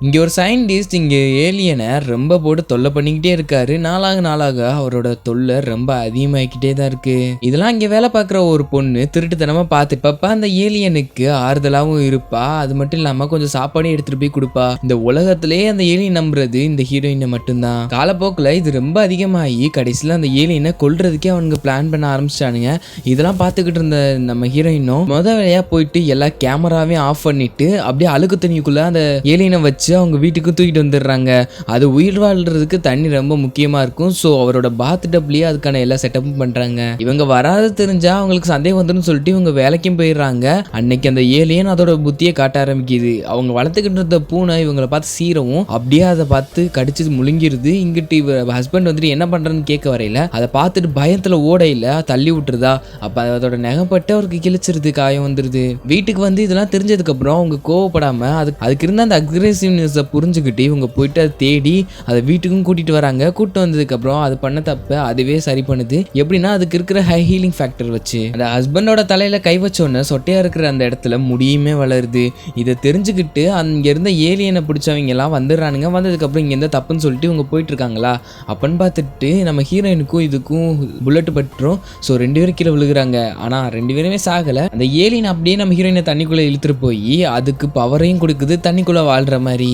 இங்க ஒரு சயின்டிஸ்ட் இங்க ஏலியனை ரொம்ப போட்டு தொல்லை பண்ணிக்கிட்டே இருக்காரு. நாளாக அவரோட தொல்லை ரொம்ப அதிகமாகிக்கிட்டே தான் இருக்கு. இதெல்லாம் இங்க வேலை பார்க்குற ஒரு பொண்ணு திருட்டுத்தனமா பார்த்துப்பப்ப அந்த ஏலியனுக்கு ஆறுதலாகவும் இருப்பா. அது மட்டும் இல்லாம கொஞ்சம் சாப்பாடும் எடுத்துட்டு போய் கொடுப்பா. இந்த உலகத்திலேயே அந்த ஏலியன் நம்புறது இந்த ஹீரோயினை மட்டும்தான். காலப்போக்கில் இது ரொம்ப அதிகமாகி கடைசியில் அந்த ஏலியனை கொல்றதுக்கே அவனுக்கு பிளான் பண்ண ஆரம்பிச்சிட்டானுங்க. இதெல்லாம் பார்த்துக்கிட்டு இருந்த நம்ம ஹீரோயினும் வேலையா போயிட்டு எல்லா கேமராவையும் ஆஃப் பண்ணிட்டு அப்படியே அழுக்கு தண்ணிக்குள்ள அந்த ஏலியனை வச்சு அவங்க வீட்டுக்கு தூக்கிட்டு வந்துடுறாங்க. அது உயிர் வாழ்றதுக்கு தண்ணி ரொம்ப முக்கியமா இருக்கும். ஸோ அவரோட பாத் டப்லயே அதுக்கான எல்லா செட்டப்பும் பண்றாங்க. இவங்க வராது தெரிஞ்சா அவங்களுக்கு சந்தேகம் வந்துடும் சொல்லிட்டு இவங்க வேலைக்கும் போயிடுறாங்க. அன்னைக்கு அந்த ஏலியன் அதோட புத்தியை காட்ட ஆரம்பிக்குது. அவங்க வளர்த்துக்கிட்டு இருந்த பூனை இவங்களை பார்த்து சீரவும் அப்படியே அதை பார்த்து கடிச்சு முழுங்கிருது. இங்கிட்டு இவ ஹஸ்பண்ட் வந்துட்டு என்ன பண்றன்னு கேட்க வரையில அதை பார்த்துட்டு பயத்துல ஓடையில தள்ளி விட்டுருதா. அப்ப அதோட நகைப்பட்டு அவருக்கு கிழிச்சிருது, காயம் வந்துருது. வீட்டுக்கு வந்து இதெல்லாம் தெரிஞ்சதுக்கு அப்புறம் அவங்க கோவப்படாம அதுக்கு இருந்த அந்த அக்ரெசிவ் புரிஞ்சுக்கிட்டு இவங்க போயிட்டு அதை தேடி அதை வீட்டுக்கும் கூட்டிட்டு வராங்க. கூட்டு வந்ததுக்கு அப்புறம் அது பண்ண தப்ப அதுவே சரி பண்ணுது. எப்படின்னா அதுக்கு இருக்கிற ஹை ஹீலிங் ஃபேக்டர் வச்சு அந்த ஹஸ்பண்டோட தலையில கை வச்சோன்னு சொட்டையா இருக்கிற அந்த இடத்துல முடியுமே வளருது. இதை தெரிஞ்சுக்கிட்டு அங்க இருந்த ஏலியனை பிடிச்சவங்க எல்லாம் வந்துடுறானுங்க. வந்ததுக்கு அப்புறம் இங்க எந்த தப்புன்னு சொல்லிட்டு இவங்க போயிட்டு இருக்காங்களா அப்பன்னு பார்த்துட்டு நம்ம ஹீரோயினுக்கும் இதுக்கும் புல்லட் பட்டுரும். ஸோ 2 பேரும் கீழே விழுகுறாங்க. ஆனா 2 பேருமே சாகல. அந்த ஏலியன் அப்படியே நம்ம ஹீரோயினை தண்ணிக்குள்ள இழுத்துட்டு போய் அதுக்கு பவரையும் கொடுக்குது, தண்ணிக்குள்ள வாழ்ற மாதிரி.